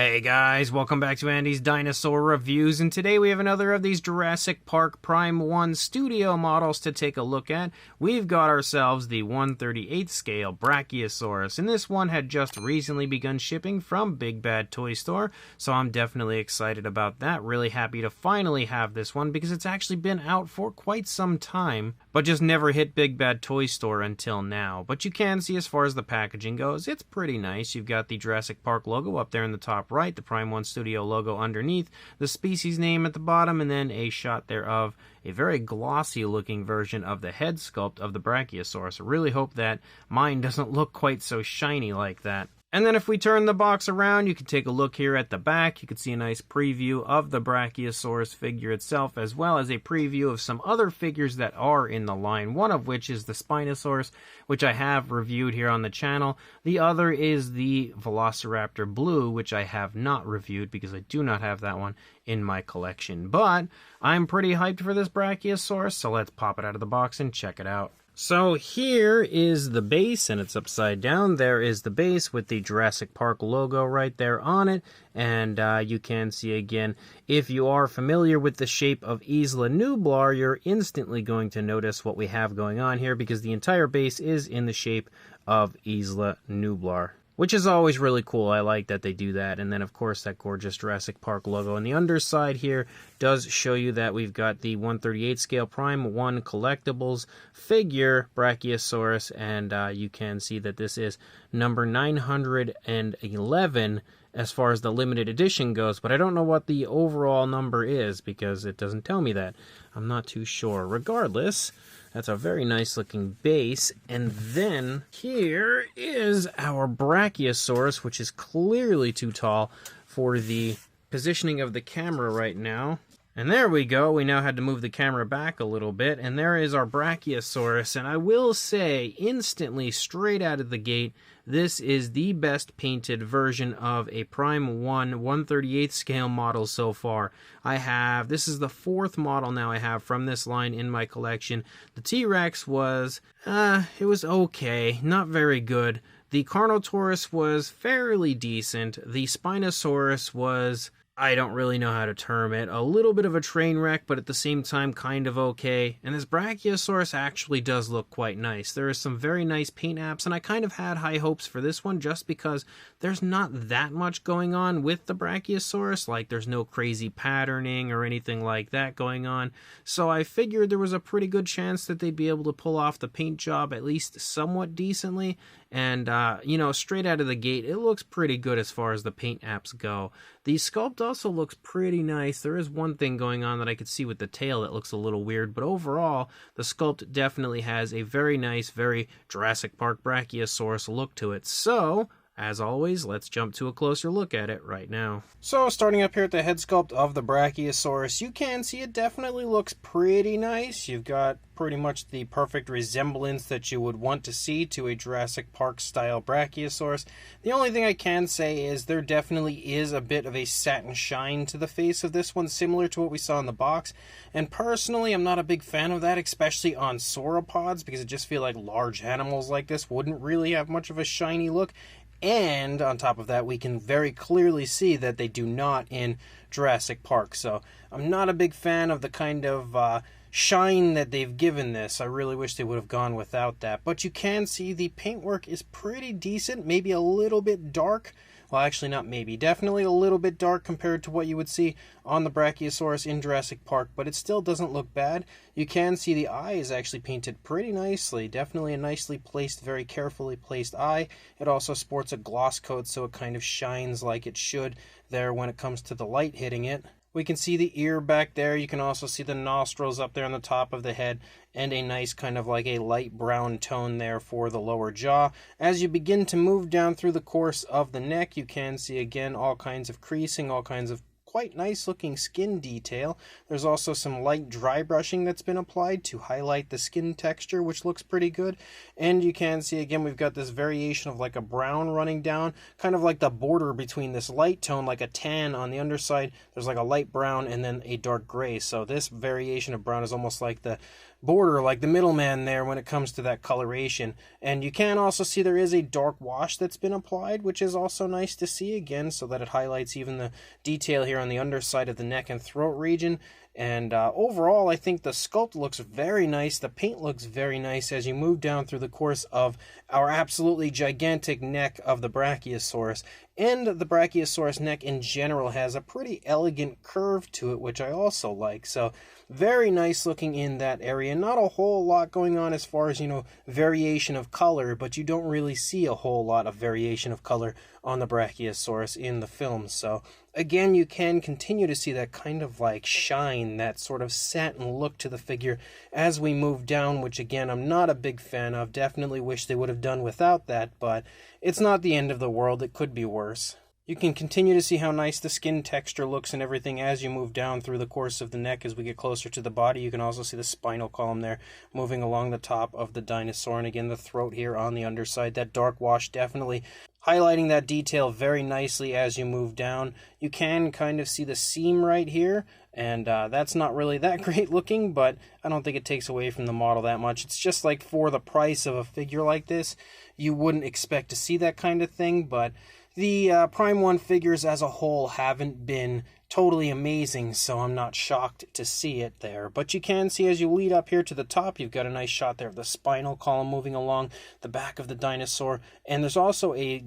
Hey guys, welcome back to Andy's Dinosaur Reviews, and today we have another of these Jurassic Park Prime 1 studio models to take a look at. We've got ourselves the 1/38 scale Brachiosaurus, and this one had just recently begun shipping from Big Bad Toy Store, so I'm definitely excited about that. Really happy to finally have this one because it's actually been out for quite some time, but just never hit Big Bad Toy Store until now. But you can see, as far as the packaging goes, it's pretty nice. You've got the Jurassic Park logo up there in the top right, the Prime 1 Studio logo underneath, the species name at the bottom, and then a shot there of a very glossy looking version of the head sculpt of the Brachiosaurus. I really hope that mine doesn't look quite so shiny like that. And then if we turn the box around, you can take a look here at the back. You can see a nice preview of the Brachiosaurus figure itself, as well as a preview of some other figures that are in the line, one of which is the Spinosaurus, which I have reviewed here on the channel. The other is the Velociraptor Blue, which I have not reviewed because I do not have that one in my collection. But I'm pretty hyped for this Brachiosaurus, so let's pop it out of the box and check it out. So here is the base, and it's upside down. There is the base with the Jurassic Park logo right there on it. And you can see again, if you are familiar with the shape of Isla Nublar, you're instantly going to notice what we have going on here, because the entire base is in the shape of Isla Nublar, which is always really cool. I like that they do that. And then, of course, that gorgeous Jurassic Park logo on the underside here does show you that we've got the 1/38 scale Prime 1 collectibles figure Brachiosaurus, and you can see that this is number 911 as far as the limited edition goes, but I don't know what the overall number is because it doesn't tell me that. I'm not too sure. Regardless, that's a very nice looking base. And then here is our Brachiosaurus, which is clearly too tall for the positioning of the camera right now. And there we go. We now had to move the camera back a little bit. And there is our Brachiosaurus. And I will say, instantly, straight out of the gate, this is the best painted version of a Prime 1 1/38 scale model so far. This is the fourth model now I have from this line in my collection. The T-Rex was, it was okay, not very good. The Carnotaurus was fairly decent. The Spinosaurus was, I don't really know how to term it, a little bit of a train wreck, but at the same time kind of okay. And this Brachiosaurus actually does look quite nice. There are some very nice paint apps, and I kind of had high hopes for this one just because there's not that much going on with the Brachiosaurus. Like, there's no crazy patterning or anything like that going on. So I figured there was a pretty good chance that they'd be able to pull off the paint job at least somewhat decently. And, you know, straight out of the gate, it looks pretty good as far as the paint apps go. The sculpt also looks pretty nice. There is one thing going on that I could see with the tail that looks a little weird, but overall, the sculpt definitely has a very nice, very Jurassic Park Brachiosaurus look to it. So, as always, let's jump to a closer look at it right now. So, starting up here at the head sculpt of the Brachiosaurus, you can see it definitely looks pretty nice. You've got pretty much the perfect resemblance that you would want to see to a Jurassic Park style Brachiosaurus. The only thing I can say is there definitely is a bit of a satin shine to the face of this one, similar to what we saw in the box. And personally, I'm not a big fan of that, especially on sauropods, because I just feel like large animals like this wouldn't really have much of a shiny look. And on top of that, we can very clearly see that they do not in Jurassic Park. So I'm not a big fan of the kind of shine that they've given this. I really wish they would have gone without that. But you can see the paintwork is pretty decent, maybe a little bit dark. Well, actually not maybe, definitely a little bit dark compared to what you would see on the Brachiosaurus in Jurassic Park, but it still doesn't look bad. You can see the eye is actually painted pretty nicely, definitely a nicely placed, very carefully placed eye. It also sports a gloss coat, so it kind of shines like it should there when it comes to the light hitting it. We can see the ear back there. You can also see the nostrils up there on the top of the head, and a nice kind of like a light brown tone there for the lower jaw. As you begin to move down through the course of the neck, you can see again all kinds of creasing, all kinds of quite nice looking skin detail. There's also some light dry brushing that's been applied to highlight the skin texture, which looks pretty good. And you can see again we've got this variation of like a brown running down, kind of like the border between this light tone, like a tan on the underside. There's like a light brown and then a dark gray. So this variation of brown is almost like the border, like the middleman there when it comes to that coloration. And you can also see there is a dark wash that's been applied, which is also nice to see again, so that it highlights even the detail here on the underside of the neck and throat region. And overall, I think the sculpt looks very nice. The paint looks very nice as you move down through the course of our absolutely gigantic neck of the Brachiosaurus. And the Brachiosaurus neck in general has a pretty elegant curve to it, which I also like. So very nice looking in that area. Not a whole lot going on as far as, variation of color, but you don't really see a whole lot of variation of color on the Brachiosaurus in the film. So again, you can continue to see that kind of like shine, that sort of satin look to the figure as we move down, which again, I'm not a big fan of. Definitely wish they would have done without that, but it's not the end of the world. It could be worse. You can continue to see how nice the skin texture looks and everything as you move down through the course of the neck as we get closer to the body. You can also see the spinal column there moving along the top of the dinosaur. And again, the throat here on the underside, that dark wash definitely highlighting that detail very nicely as you move down. You can kind of see the seam right here, and that's not really that great looking, but I don't think it takes away from the model that much. It's just like for the price of a figure like this, you wouldn't expect to see that kind of thing, but the Prime 1 figures as a whole haven't been totally amazing, so I'm not shocked to see it there. But you can see as you lead up here to the top, you've got a nice shot there of the spinal column moving along the back of the dinosaur, and there's also a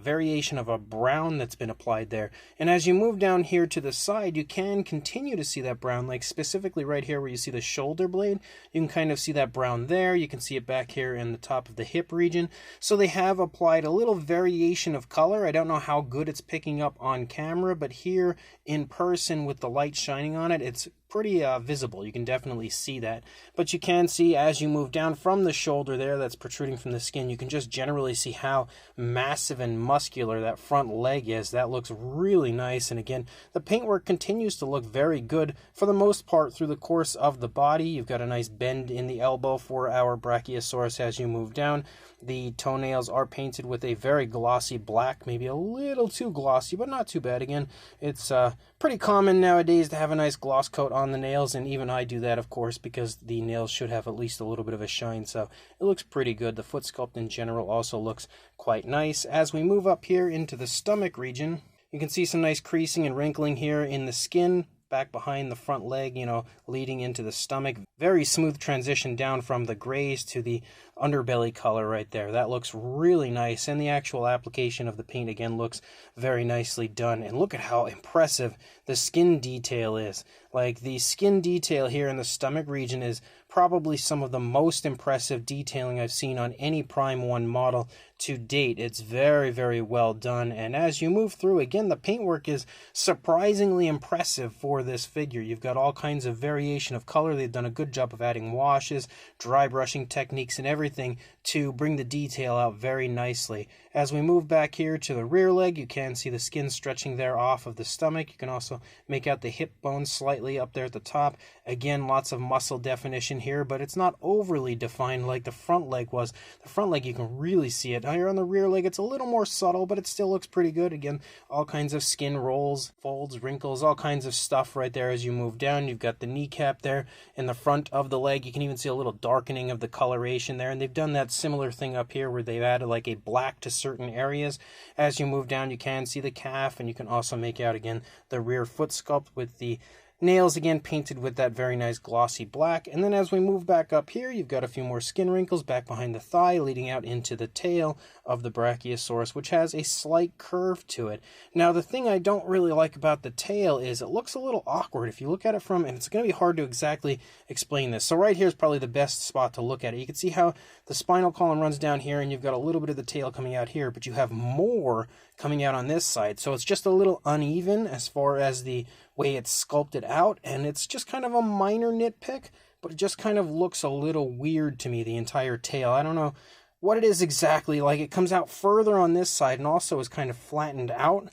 variation of a brown that's been applied there. And as you move down here to the side, you can continue to see that brown, like specifically right here where you see the shoulder blade. You can kind of see that brown there. You can see it back here in the top of the hip region. So they have applied a little variation of color. I don't know how good it's picking up on camera, but here in person with the light shining on it, it's pretty visible. You can definitely see that. But you can see as you move down from the shoulder there that's protruding from the skin, you can just generally see how massive and muscular that front leg is. That looks really nice. And again, the paintwork continues to look very good for the most part through the course of the body. You've got a nice bend in the elbow for our Brachiosaurus as you move down. The toenails are painted with a very glossy black, maybe a little too glossy, but not too bad. Again, it's pretty common nowadays to have a nice gloss coat on the nails, and even I do that, of course, because the nails should have at least a little bit of a shine, so it looks pretty good. The foot sculpt in general also looks quite nice. As we move up here into the stomach region, you can see some nice creasing and wrinkling here in the skin, back behind the front leg, leading into the stomach. Very smooth transition down from the grays to the underbelly color right there. That looks really nice, and the actual application of the paint again looks very nicely done. And look at how impressive the skin detail is. Like, the skin detail here in the stomach region is probably some of the most impressive detailing I've seen on any Prime 1 model to date. It's very, very well done, and as you move through, again, the paintwork is surprisingly impressive for this figure. You've got all kinds of variation of color. They've done a good job of adding washes, dry brushing techniques, and everything to bring the detail out very nicely. As we move back here to the rear leg, you can see the skin stretching there off of the stomach. You can also make out the hip bone slightly up there at the top. Again, lots of muscle definition here, but it's not overly defined like the front leg was. The front leg, you can really see it. Now here on the rear leg, it's a little more subtle, but it still looks pretty good. Again, all kinds of skin rolls, folds, wrinkles, all kinds of stuff right there as you move down. You've got the kneecap there in the front of the leg. You can even see a little darkening of the coloration there, and they've done that similar thing up here where they've added like a black to certain areas. As you move down, you can see the calf, and you can also make out again the rear foot sculpt with the nails again painted with that very nice glossy black. And then as we move back up here, you've got a few more skin wrinkles back behind the thigh leading out into the tail of the Brachiosaurus, which has a slight curve to it. Now, the thing I don't really like about the tail is it looks a little awkward if you look at it from, and it's going to be hard to exactly explain this. So right here is probably the best spot to look at it. You can see how the spinal column runs down here, and you've got a little bit of the tail coming out here, but you have more coming out on this side. So it's just a little uneven as far as the way it's sculpted out, and it's just kind of a minor nitpick, but it just kind of looks a little weird to me, the entire tail. I don't know what it is exactly. Like, it comes out further on this side and also is kind of flattened out,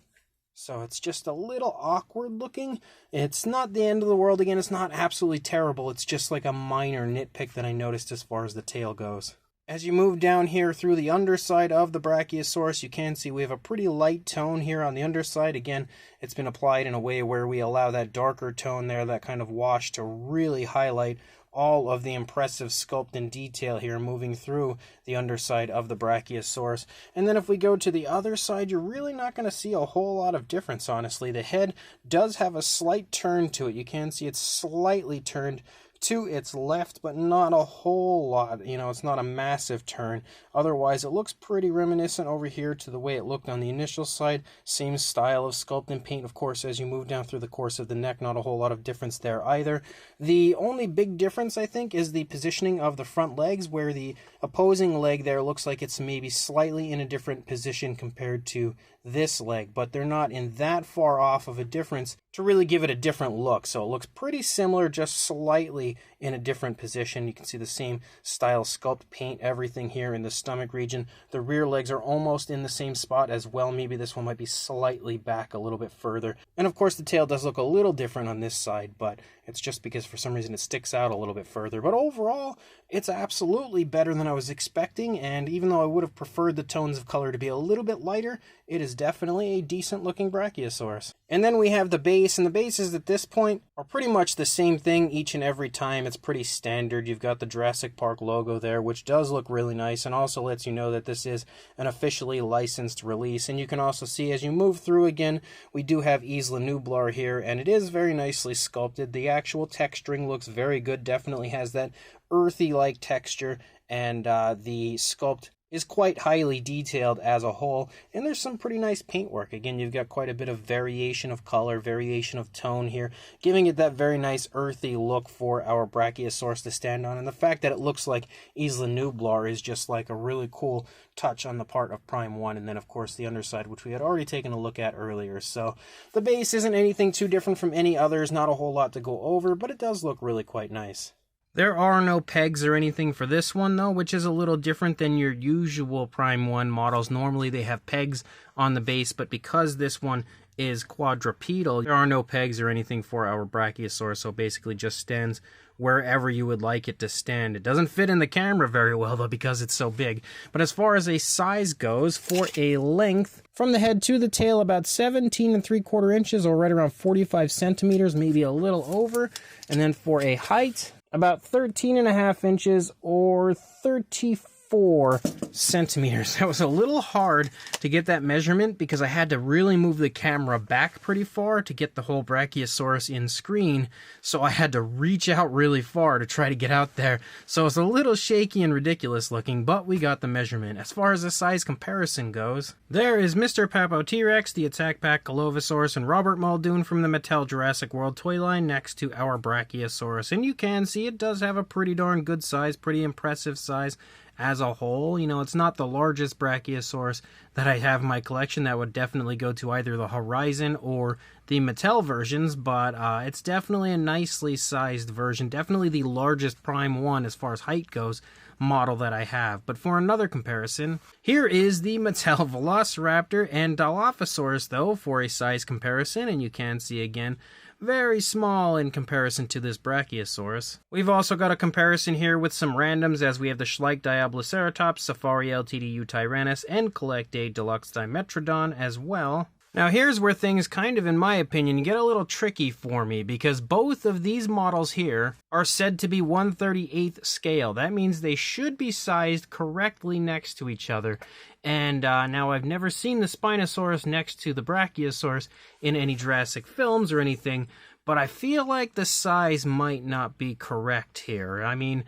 so it's just a little awkward looking. It's not the end of the world. Again, it's not absolutely terrible. It's just like a minor nitpick that I noticed as far as the tail goes. As you move down here through the underside of the Brachiosaurus, you can see we have a pretty light tone here on the underside. Again, it's been applied in a way where we allow that darker tone there, that kind of wash, to really highlight all of the impressive sculpt and detail here moving through the underside of the Brachiosaurus. And then if we go to the other side, you're really not going to see a whole lot of difference, honestly. The head does have a slight turn to it. You can see it's slightly turned to its left, but not a whole lot. You know, it's not a massive turn. Otherwise, it looks pretty reminiscent over here to the way it looked on the initial side. Same style of sculpt and paint, of course, as you move down through the course of the neck. Not a whole lot of difference there either. The only big difference, I think, is the positioning of the front legs, where the opposing leg there looks like it's maybe slightly in a different position compared to this leg, but they're not in that far off of a difference to really give it a different look. So it looks pretty similar, just slightly in a different position. You can see the same style sculpt, paint, everything here in the stomach region. The rear legs are almost in the same spot as well. Maybe this one might be slightly back a little bit further. And of course the tail does look a little different on this side, but it's just because for some reason it sticks out a little bit further. But overall, it's absolutely better than I was expecting, and even though I would have preferred the tones of color to be a little bit lighter, it is definitely a decent looking Brachiosaurus. And then we have the base, and the bases at this point are pretty much the same thing each and every time. It's pretty standard. You've got the Jurassic Park logo there, which does look really nice and also lets you know that this is an officially licensed release. And you can also see as you move through again, we do have Isla Nublar here, and it is very nicely sculpted. The actual texturing looks very good, definitely has that earthy-like texture, and the sculpt is quite highly detailed as a whole, and there's some pretty nice paintwork. Again, you've got quite a bit of variation of color, variation of tone here, giving it that very nice earthy look for our Brachiosaurus to stand on, and the fact that it looks like Isla Nublar is just like a really cool touch on the part of Prime 1, and then of course the underside, which we had already taken a look at earlier. So the base isn't anything too different from any others, not a whole lot to go over, but it does look really quite nice. There are no pegs or anything for this one, though, which is a little different than your usual Prime 1 models. Normally they have pegs on the base, but because this one is quadrupedal, there are no pegs or anything for our Brachiosaurus, so basically just stands wherever you would like it to stand. It doesn't fit in the camera very well, though, because it's so big. But as far as a size goes, for a length, from the head to the tail, about 17 3/4 inches, or right around 45 centimeters, maybe a little over. And then for a height, about 13.5 inches or 34 centimeters. That was a little hard to get that measurement because I had to really move the camera back pretty far to get the whole Brachiosaurus in screen. So I had to reach out really far to try to get out there. So it's a little shaky and ridiculous looking, but we got the measurement. As far as the size comparison goes, there is Mr. Papo T-Rex, the Attack Pack Golovosaurus, and Robert Muldoon from the Mattel Jurassic World toy line next to our Brachiosaurus. And you can see it does have a pretty darn good size, pretty impressive size as a whole. You know, it's not the largest Brachiosaurus that I have in my collection. That would definitely go to either the Horizon or the Mattel versions, but it's definitely a nicely sized version. Definitely the largest Prime 1 as far as height goes model that I have. But for another comparison, here is the Mattel Velociraptor and Dilophosaurus, though, for a size comparison, and you can see again, very small in comparison to this Brachiosaurus. We've also got a comparison here with some randoms, as we have the Schleich Diabloceratops, Safari LTDU Tyrannus, and Collect Day Deluxe Dimetrodon as well. Now here's where things kind of, in my opinion, get a little tricky for me, because both of these models here are said to be 1/38 scale. That means they should be sized correctly next to each other. And now I've never seen the Spinosaurus next to the Brachiosaurus in any Jurassic films or anything, but I feel like the size might not be correct here. I mean,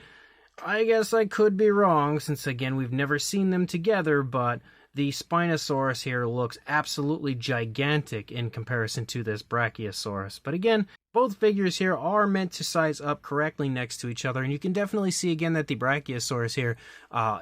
I guess I could be wrong, since again we've never seen them together, but the Spinosaurus here looks absolutely gigantic in comparison to this Brachiosaurus. But again, both figures here are meant to size up correctly next to each other, and you can definitely see again that the Brachiosaurus here,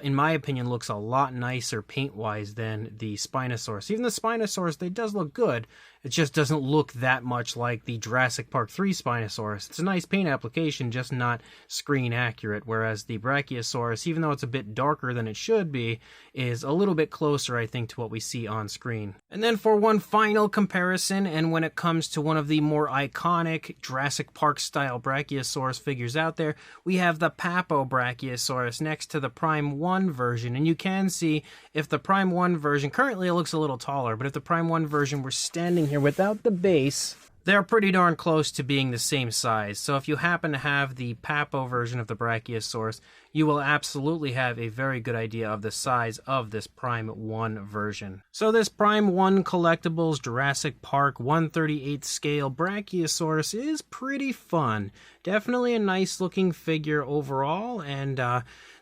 in my opinion, looks a lot nicer paint-wise than the Spinosaurus. Even the Spinosaurus, they does look good. It just doesn't look that much like the Jurassic Park 3 Spinosaurus. It's a nice paint application, just not screen accurate, whereas the Brachiosaurus, even though it's a bit darker than it should be, is a little bit closer, I think, to what we see on screen. And then for one final comparison, and when it comes to one of the more iconic Jurassic Park style Brachiosaurus figures out there, we have the Papo Brachiosaurus next to the Prime 1 version. And you can see if the Prime 1 version, currently it looks a little taller, but if the Prime 1 version were standing here without the base, they're pretty darn close to being the same size. So if you happen to have the Papo version of the Brachiosaurus, you will absolutely have a very good idea of the size of this Prime 1 version. So this Prime 1 Collectibles Jurassic Park 1/38 scale Brachiosaurus is pretty fun. Definitely a nice looking figure overall, and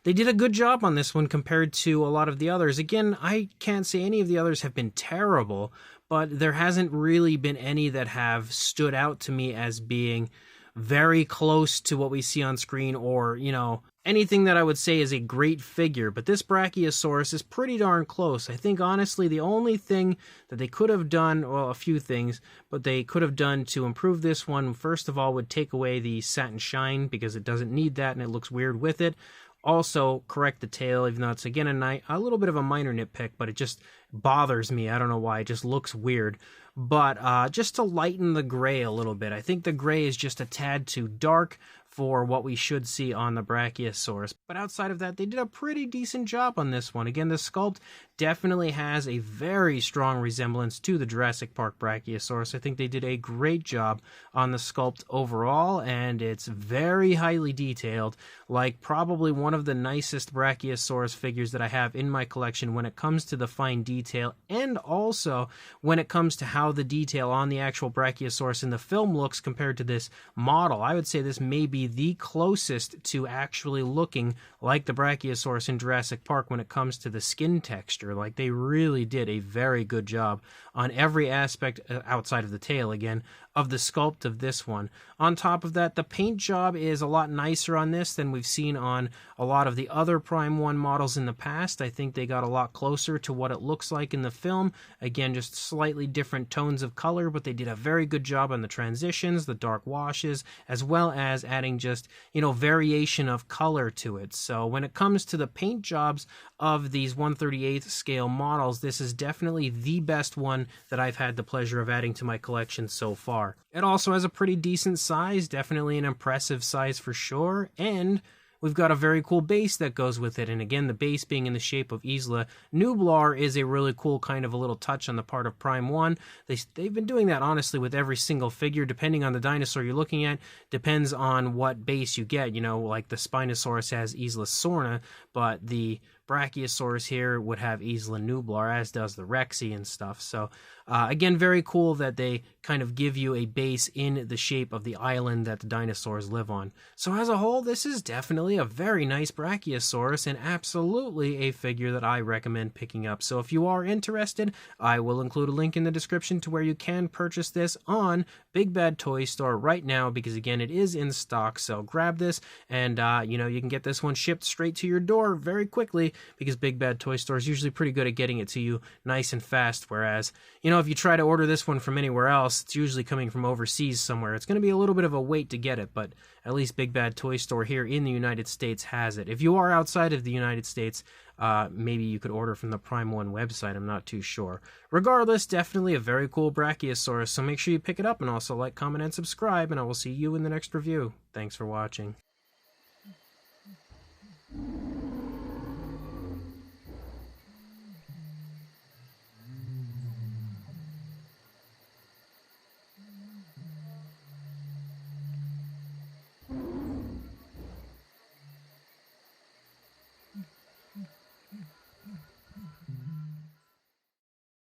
they did a good job on this one compared to a lot of the others. Again, I can't say any of the others have been terrible, but there hasn't really been any that have stood out to me as being very close to what we see on screen, or, you know, anything that I would say is a great figure. But this Brachiosaurus is pretty darn close. I think, honestly, the only thing that they could have done, well, a few things, but they could have done to improve this one, first of all, would take away the satin shine, because it doesn't need that and it looks weird with it. Also, correct the tail, even though it's, again, a little bit of a minor nitpick, but it just bothers me. I don't know why. It just looks weird. But just to lighten the gray a little bit. I think the gray is just a tad too dark for what we should see on the Brachiosaurus. But outside of that, they did a pretty decent job on this one. Again, the sculpt definitely has a very strong resemblance to the Jurassic Park Brachiosaurus. I think they did a great job on the sculpt overall, and it's very highly detailed, like probably one of the nicest Brachiosaurus figures that I have in my collection when it comes to the fine detail, and also when it comes to how the detail on the actual Brachiosaurus in the film looks compared to this model. I would say this may be the closest to actually looking like the Brachiosaurus in Jurassic Park when it comes to the skin texture. Like, they really did a very good job on every aspect, outside of the tail again, of the sculpt of this one. On top of that, the paint job is a lot nicer on this than we've seen on a lot of the other Prime 1 models in the past. I think they got a lot closer to what it looks like in the film. Again, just slightly different tones of color, but they did a very good job on the transitions, the dark washes, as well as adding just, you know, variation of color to it. So when it comes to the paint jobs of these 1/38 scale models, this is definitely the best one that I've had the pleasure of adding to my collection so far. It also has a pretty decent size, definitely an impressive size for sure, and we've got a very cool base that goes with it. And again, the base being in the shape of Isla Nublar is a really cool kind of a little touch on the part of Prime 1. They've been doing that, honestly, with every single figure, depending on the dinosaur you're looking at. Depends on what base you get. You know, like the Spinosaurus has Isla Sorna, but the Brachiosaurus here would have Isla Nublar, as does the Rexy and stuff. So again, very cool that they kind of give you a base in the shape of the island that the dinosaurs live on. So as a whole, this is definitely a very nice Brachiosaurus, and absolutely a figure that I recommend picking up. So if you are interested, I will include a link in the description to where you can purchase this on Big Bad Toy Store right now, because again, it is in stock. So grab this, and you know, you can get this one shipped straight to your door very quickly, because Big Bad Toy Store is usually pretty good at getting it to you nice and fast. Whereas, you know, if you try to order this one from anywhere else, it's usually coming from overseas somewhere. It's going to be a little bit of a wait to get it, but at least Big Bad Toy Store here in the United States has it. If you are outside of the United States, maybe you could order from the Prime 1 website. I'm not too sure. Regardless, definitely a very cool Brachiosaurus, so make sure you pick it up, and also like, comment, and subscribe, and I will see you in the next review. Thanks for watching.